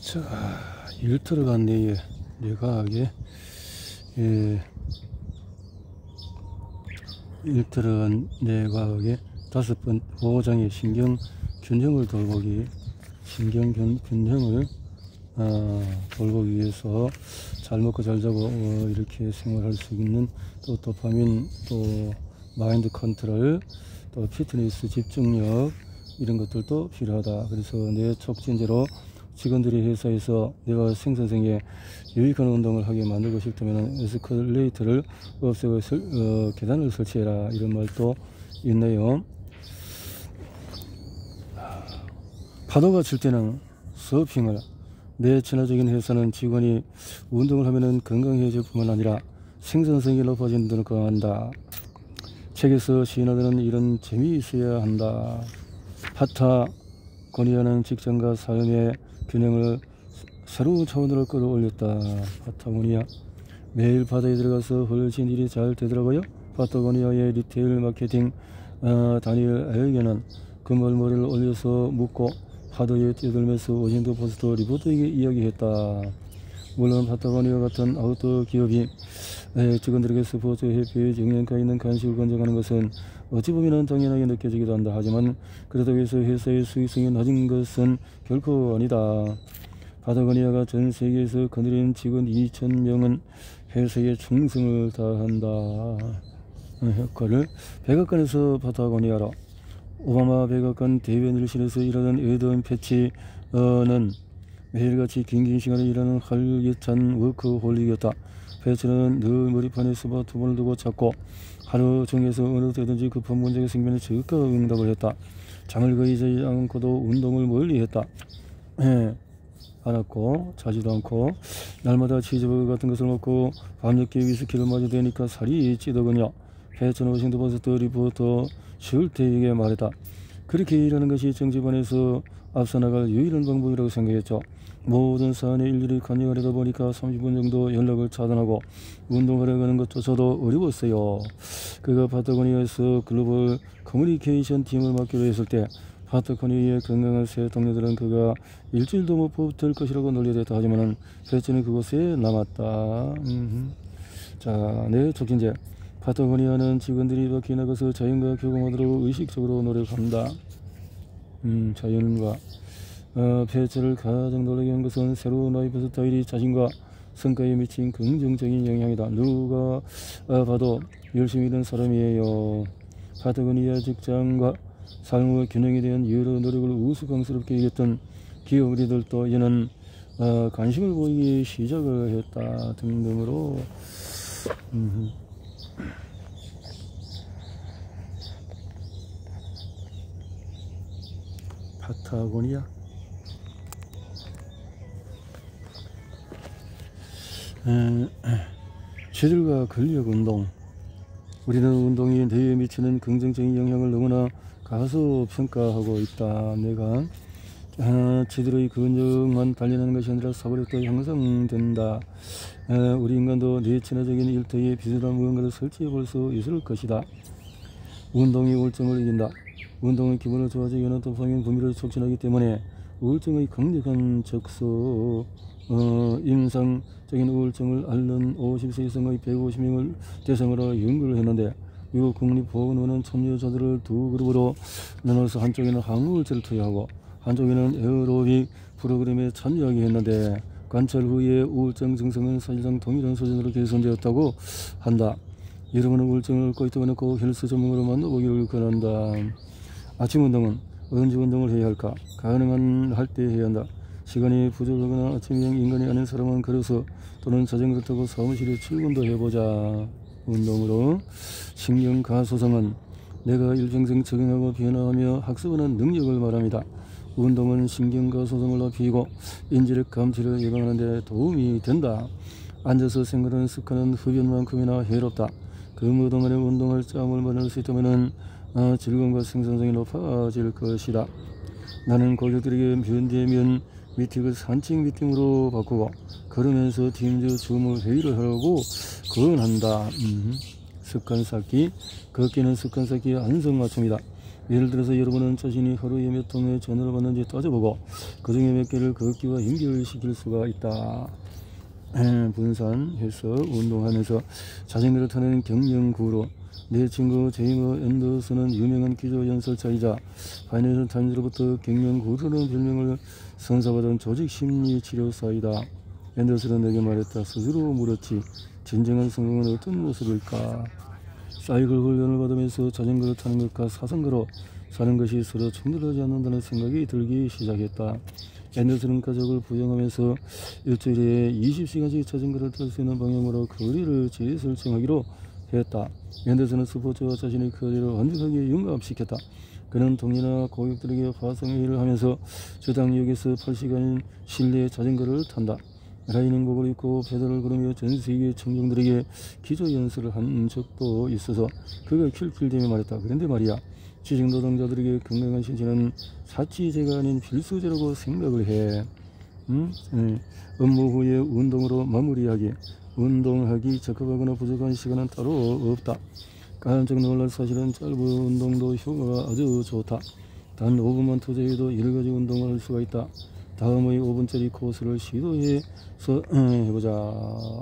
자, 일 들어간 뇌과학에 일 들어간 뇌과학의 5번 5장의 신경균형을 돌보기, 신경균형을 돌보기 위해서 잘 먹고 잘 자고 이렇게 생활할 수 있는 또 도파민, 또 마인드 컨트롤, 또 피트니스 집중력, 이런 것들도 필요하다. 그래서 뇌 촉진제로 직원들이 회사에서 내가 생산성에 유익한 운동을 하게 만들고 싶다면 에스컬레이터를 없애고 계단을 설치해라, 이런 말도 있네요. 파도가 칠 때는 서핑을, 내 친화적인 회사는 직원이 운동을 하면 건강해질 뿐만 아니라 생산성이 높아지는 데는 강한다. 책에서 시인하는 이런 점이 있어야 한다. 파타고니아는 직장과 삶의 균형을 새로운 차원으로 끌어올렸다. 파타고니아, 매일 바다에 들어가서 훨씬 일이 잘 되더라고요. 파타고니아의 리테일 마케팅 다니엘 에게는 금발머리를 올려서 묶고 파도에 뛰어들면서 워싱턴 포스트 리포터에게 이야기했다. 물론 파타고니아 같은 아웃도어 기업이 직원들에게 스포츠 해피의 영양가 있는 간식을 권장하는 것은 어찌 보면 당연하게 느껴지기도 한다. 하지만 그렇다고 해서 회사의 수익성이 낮은 것은 결코 아니다. 파타고니아가 전 세계에서 거느린 직원 2,000명은 회사에 충성을 다한다. 효과를 백악관에서 파타고니아로. 오바마 백악관 대변인실에서 일하던 에던 패치는 매일같이 긴 시간에 일하는 활기찬 워커홀릭이었다. 패치는 늘 머리판에 스마트폰을 두고 찾고 하루 중에서 어느 때든지 급한 문제가 생기면 즉각 응답을 했다. 잠을 거의 자지 않고도 운동을 멀리 했다. 않았고 자지도 않고 날마다 치즈버거 같은 것을 먹고 밤늦게 위스키를 마셔야 되니까 살이 찌더군요. 패치는 워싱턴 포스트 리포터 슐테에게 말했다. 그렇게 일하는 것이 정치반에서 앞서 나갈 유일한 방법이라고 생각했죠. 모든 사안에 일일이 간여하려다 보니까 30분 정도 연락을 차단하고 운동하러 가는 것조차도 어려웠어요. 그가 파타고니아에서 글로벌 커뮤니케이션 팀을 맡기로 했을 때 파타고니아의 건강한 새 동료들은 그가 일주일도 못 버틸 것이라고 놀려댔다. 하지만 패치는 그곳에 남았다. 자, 내 촉진제. 파타고니아는 직원들이 밖에 나가서 자연과 교감하도록 의식적으로 노력한다. 자연과 패치를 가장 놀라게 한 것은 새로운 라이프 스타일이 자신과 성과에 미친 긍정적인 영향이다. 누가 봐도 열심히 일하는 사람이에요. 파타고니아 직장과 삶의 균형에 대한 여러 노력을 우스꽝스럽게 여겼던 기업 리더들도 이는 관심을 보이기 시작을 했다. 등등으로 파타고니아. 체질과 근력 운동. 우리는 운동이 뇌에 미치는 긍정적인 영향을 너무나 가소평가하고 있다. 내가 체질의 근력만 단련하는 것이 아니라 사고력도 향상된다. 우리 인간도 뇌 친화적인 일터에 비슷한 무언가를 설치해 볼 수 있을 것이다. 운동이 우울증을 이긴다. 운동은 기분을 좋아지게 하는 도파민 분비를 촉진하기 때문에 우울증의 강력한 적소. 임상적인 우울증을 앓는 50세 이상의 150명을 대상으로 연구를 했는데 미국 국립보건원은 참여자들을 두 그룹으로 나눠서 한쪽에는 항우울제를 투여하고 한쪽에는 에어로빅 프로그램에 참여하게 했는데 관찰 후에 우울증 증상은 사실상 동일한 수준으로 개선되었다고 한다. 여러분은 우울증을 앓고 있다면 꼭 헬스 전문가로 만나보기를 권한다. 아침 운동은 언제 운동을 해야 할까? 가능한 할 때 해야 한다. 시간이 부족하거나 아침형 인간이 아닌 사람은 걸어서 또는 자전거를 타고 사무실에 출근도 해보자. 운동으로 신경가소성은 내가 일평생 적응하고 변화하며 학습하는 능력을 말합니다. 운동은 신경가소성을 높이고 인지력 감퇴를 예방하는 데 도움이 된다. 앉아서 생활하는 습관은 흡연만큼이나 해롭다. 그 뭐 동안에 운동할 짬을 마련할 수 있다면 즐거움과 생산성이 높아질 것이다. 나는 고객들에게 면대면 미팅을 산책 미팅으로 바꾸고 걸으면서 팀즈 줌을 회의를 하라고 권한다. 습관 쌓기. 걷기는 습관 쌓기의 안성맞춤이다. 예를 들어서 여러분은 자신이 하루에 몇 통의 전화를 받는지 따져보고 그 중에 몇 개를 걷기와 연결시킬 수가 있다. 분산해서 운동하면서 자전거를 타는 경영구로 내 친구 제이머 앤더슨은 유명한 기조 연설자이자 파이낸셜 타임즈로부터 경영구루라는 별명을 선사받은 조직 심리 치료사이다. 앤더슨은 내게 말했다. 스스로 물었지. 진정한 성공은 어떤 모습일까? 사이클 훈련을 받으면서 자전거를 타는 것과 사선거로 사는 것이 서로 충돌하지 않는다는 생각이 들기 시작했다. 앤더슨은 가족을 부양하면서 일주일에 20시간씩 자전거를 탈 수 있는 방향으로 거리를 재설정하기로 했다. 앤더슨은 스포츠와 자신의 커리어를 완벽하게 융합시켰다. 그는 동료나 고객들에게 화상회의를 하면서 저당역에서 8시간인 실내 자전거를 탄다. 라이닝복을 입고 페달을 걸으며 전세계 청중들에게 기조연설을 한 적도 있어서 그가 킬킬대며 말했다. 그런데 말이야, 지식노동자들에게 건강한 신체는 사치제가 아닌 필수제라고 생각을 해. 업무 후에 운동으로 마무리하기. 운동하기 적합하거나 부족한 시간은 따로 없다. 깜짝 놀랄 사실은 짧은 운동도 효과가 아주 좋다. 단 5분만 투자해도 여러가지 운동을 할 수가 있다. 다음의 5분짜리 코스를 시도해서 해보자.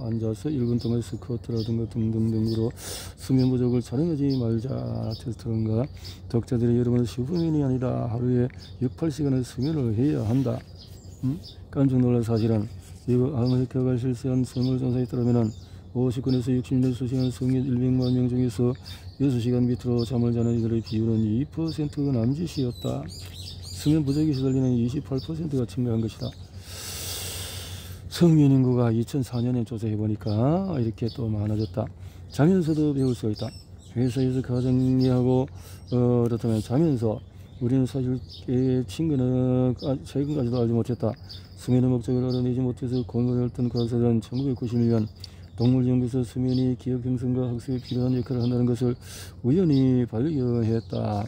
앉아서 1분 동안 스쿼트라든가 등등등으로 수면 부족을 자랑하지 말자. 테스트런가 독자들이 여러분은 슈퍼맨이 아니다. 하루에 6, 8시간의 수면을 해야 한다. 깜짝 놀랄 사실은 이거 아메리카가 실시한 선물조사에 따르면 50건에서 60년수시간 성인 100만 명 중에서 6시간 밑으로 잠을 자는 이들의 비율은 2% 남짓이었다. 수면 부족이 시달리는 28%가 증가한 것이다. 성인 인구가 2004년에 조사해보니까 이렇게 또 많아졌다. 자면서도 배울 수가 있다. 회사에서 가정일하고 그렇다면 자면서 우리는 사실 친구는 최근까지도 알지 못했다. 수면의 목적을 알아내지 못해서 공부했던 과학자들은 1991년 동물연구소 수면이 기억 형성과 학습에 필요한 역할을 한다는 것을 우연히 발견했다.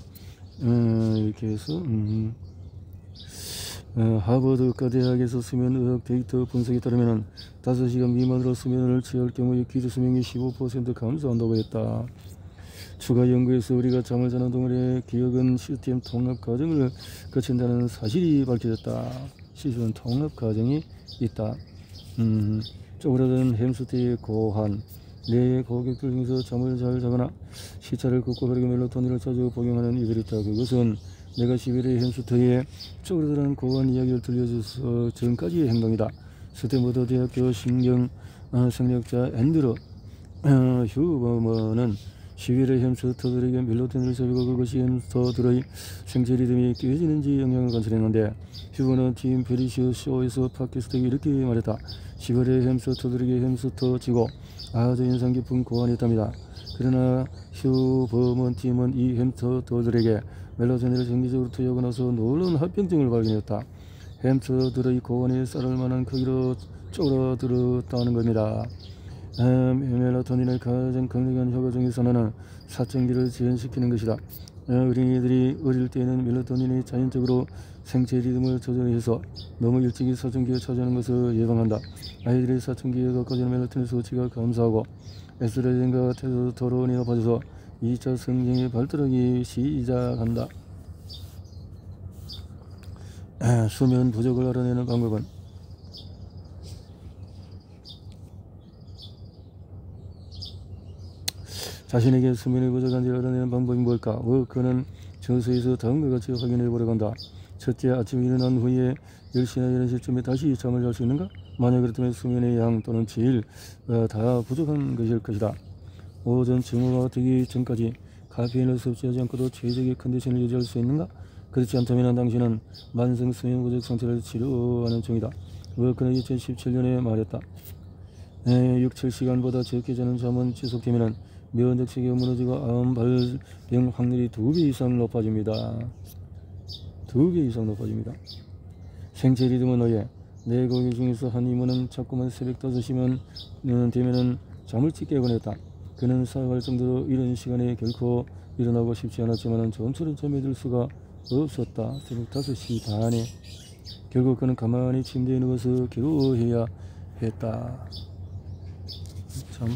이렇게 해서 하버드 의과대학에서 수면의학 데이터 분석에 따르면 5시간 미만으로 수면을 취할 경우에 기저 수명이 15% 감소한다고 했다. 추가 연구에서 우리가 잠을 자는 동안에 기억은 시스템 통합 과정을 거친다는 사실이 밝혀졌다. 시스템 통합 과정이 있다. 쪼그라든 햄스터의 고환. 내 고객들 중에서 잠을 잘 자거나 시차를 긋고 바르게 멜로토닌을 자주 복용하는 이들이 있다. 그것은 내가 11회 햄스터의 쪼그라든 고환 이야기를 들려줘서 전까지의 행동이다. 스탠퍼드 대학교 신경생리학자 앤드루 휴버먼은 11회 햄스터들에게 멜로토닌을 잡고 그것이 햄스터들의 생체 리듬이 깨지는지 영향을 관찰했는데 휴버는 팀 베리시오 쇼에서 팟캐스트에 이렇게 말했다. 11회 햄스터들에게 햄스터지고 아주 인상 깊은 고안이 있답니다. 그러나 휴버먼 팀은 이 햄스터들에게 멜로토닌을 정기적으로 투여하고 나서 놀라운 합병증을 발견했다. 햄스터들의 고안이 쌀을 만한 크기로 쪼그라들었다는 겁니다. 멜로토닌의 가장 강력한 효과 중에서 하나는 사춘기를 지연시키는 것이다. 어린이들이 어릴 때에는 멜로토닌이 자연적으로 생체 리듬을 조절해서 너무 일찍이 사춘기에 처지는 것을 예방한다. 아이들이 사춘기에 가까워지는 멜로토닌 수치가 감소하고 에스트로겐과 테스토스테론이 높아져서 2차 성장이 발달하기 시작한다. 수면 부족을 알아내는 방법은 자신에게 수면이 부족한지 알아내는 방법이 뭘까? 그는 저서에서 다음과 같이 확인해 보려고 한다. 첫째, 아침에 일어난 후에 10시나 이런 시점에 다시 잠을 잘 수 있는가? 만약 그렇다면 수면의 양 또는 질 다 부족한 것일 것이다. 오전 정오가 되기 전까지 카페인을 섭취하지 않고도 최적의 컨디션을 유지할 수 있는가? 그렇지 않다면 당신은 만성 수면 부족 상태를 치료하는 중이다. 그는 2017년에 말했다. 6, 7시간보다 적게 자는 잠은 지속되면 면역 체계가 무너지고 암 발병 확률이 2배 이상 높아집니다. 2배 이상 높아집니다. 생체 리듬은 어예. 내 고객 중에서 한 이모는 자꾸만 새벽 5시만 되면은 잠을 깨곤 했다. 그는 사회할 정도로 이런 시간에 결코 일어나고 싶지 않았지만 좀처럼 잠에 들 수가 없었다. 새벽 5시 반에 결국 그는 가만히 침대에 누워서 괴로워해야 했다. 참,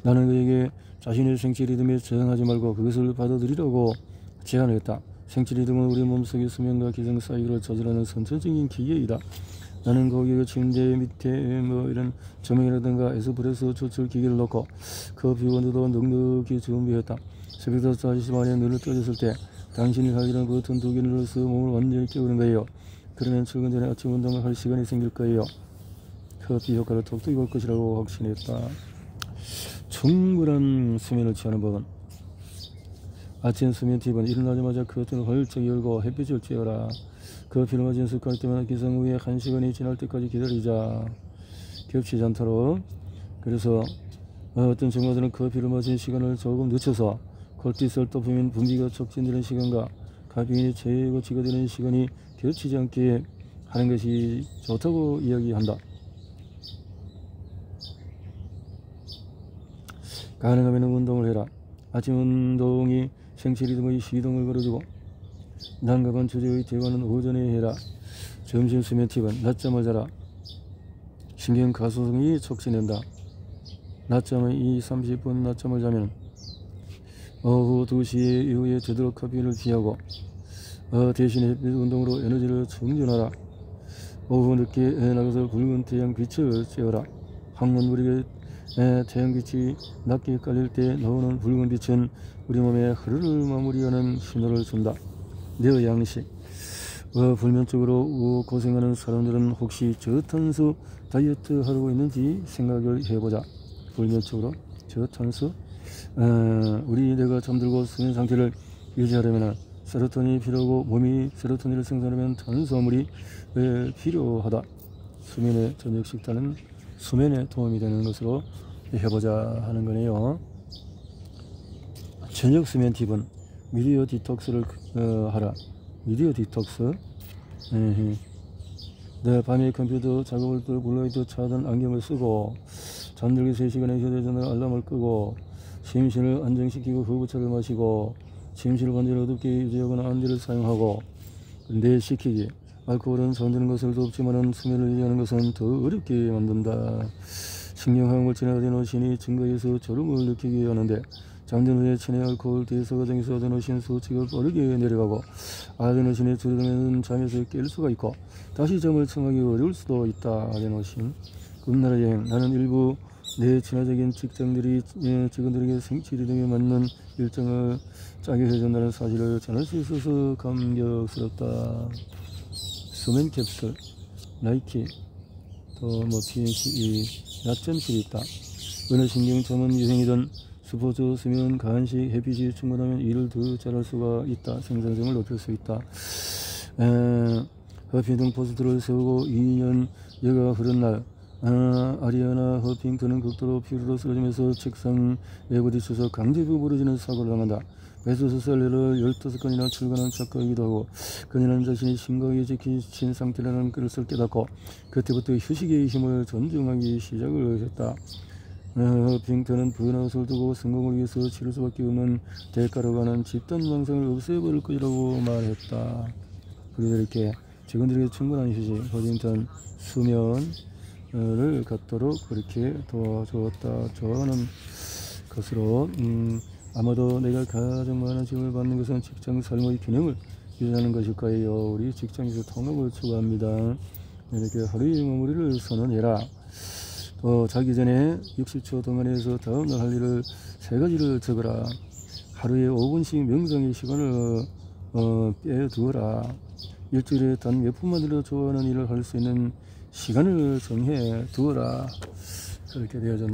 나는 그에게 자신의 생체 리듬에 저항하지 말고 그것을 받아들이라고 제안을 했다. 생체리듬은 우리 몸속의 수면과 기성 사이를 조절하는 선천적인 기계이다. 나는 거기에 침대 밑에 이런 조명이라든가 에스프레소 조절 기계를 놓고 커피 원두도 넉넉히 준비했다. 새벽 5시 반에 눈을 떠졌을 때 당신이 할 일은 버튼 2개 눌러서 몸을 완전히 깨우는 거예요. 그러면 출근 전에 아침 운동을 할 시간이 생길 거예요. 커피 효과를 톡톡히 볼 것이라고 확신했다. 충분한 수면을 취하는 법은 아침 수면 팁은 일어나자마자 커튼을 활짝 열고 햇빛을 쬐어라. 커피를 마신 습관 때문에 기상 후에 1시간이 지날 때까지 기다리자. 겹치지 않도록. 그래서 어떤 전문가들은 커피를 마신 시간을 조금 늦춰서 콜티솔 도파민 분비가 촉진되는 시간과 카페인이 최고치가 되는 시간이 겹치지 않게 하는 것이 좋다고 이야기한다. 가능하면 운동을 해라. 아침 운동이 생체 리듬의 시동을 걸어주고 난감한 주제의 대화는 오전에 해라. 점심 수면 팁은 낮잠을 자라. 신경 가소성이 촉진된다. 낮잠의 30분 낮잠을 자면 오후 2시 이후에 되도록 카페인을 피하고 대신에 햇빛 운동으로 에너지를 충전하라. 오후 늦게 나가서 붉은 태양빛을 쬐어라. 황혼무리에 태양빛이 낮게 깔릴 때 나오는 붉은 빛은 우리 몸의 하루를 마무리하는 신호를 준다. 내 양식. 불면증으로 고생하는 사람들은 혹시 저탄수 다이어트 하고 있는지 생각을 해보자. 불면증으로 저탄수. 우리 뇌가 잠들고 수면 상태를 유지하려면 세로토닌이 필요하고 몸이 세로토닌을 생산하면 탄수화물이 필요하다. 수면의 저녁 식단은 수면에 도움이 되는 것으로 해보자 하는 거네요. 저녁 수면 팁은 미디어 디톡스를 하라. 미디어 디톡스. 내 밤에 컴퓨터 작업을 때 블루라이트 차단 안경을 쓰고 잠들기 3시간에 휴대전화 알람을 끄고 심신을 안정시키고 흡우차를 마시고 침실을 완전히 어둡게 유지하거나 안대를 사용하고 내시키기. 알코올은 잠드는 것을 돕지만 수면을 유지하는 것은 더 어렵게 만든다. 신경화학물질의 아데노신이 증가해서 졸음을 느끼게 하는데 잠든 후에 체내 알코올 대사 과정에서 아데노신 수치가 빠르게 내려가고 아데노신이 줄어들면 잠에서 깰 수가 있고 다시 잠을 청하기 어려울 수도 있다. 아데노신. 금나라 여행. 나는 일부 내 친화적인 직원들에게 생체 리듬에 맞는 일정을 짜게 해준다는 사실을 전할 수 있어서 감격스럽다. 수면 캡슐, 나이키, 또 PNC 낮잠실이 있다. 어느 신경 전문 유행이든 스포츠, 수면, 간식, 햇빛이 충분하면 일을 더 잘할 수가 있다. 생산성을 높일 수 있다. 허핑턴 포스트를 세우고 2년 여가 흐른 날 아리아나 허핑턴은 극도로 피로로 쓰러지면서 책상 외부딪혀서 강제 부부러지는 사고를 당한다. 베스트셀러를 15건이나 출간한 작가이기도 하고 그녀는 자신이 심각하게 지친 상태라는 것을 깨닫고 그때부터 휴식의 힘을 존중하기 시작을 했다. 허핑턴은 번아웃을 두고 성공을 위해서 치를 수밖에 없는 대가로 가는 집단 망상을 없애버릴 것이라고 말했다. 그리고 이렇게 직원들에게 충분한 휴식, 허핑턴 수면을 갖도록 그렇게 도와주었다. 좋아하는 것으로 아마도 내가 가장 많은 지원을 받는 것은 직장 삶의 균형을 유지하는 것일 거예요. 우리 직장에서 통합을 추구합니다. 이렇게 하루의 마무리를 선언해라. 자기 전에 60초 동안 해서 다음날 할 일을 3가지를 적어라. 하루에 5분씩 명상의 시간을 빼두어라. 일주일에 단 몇 분만 들어 좋아하는 일을 할 수 있는 시간을 정해 두어라. 그렇게 되어졌네.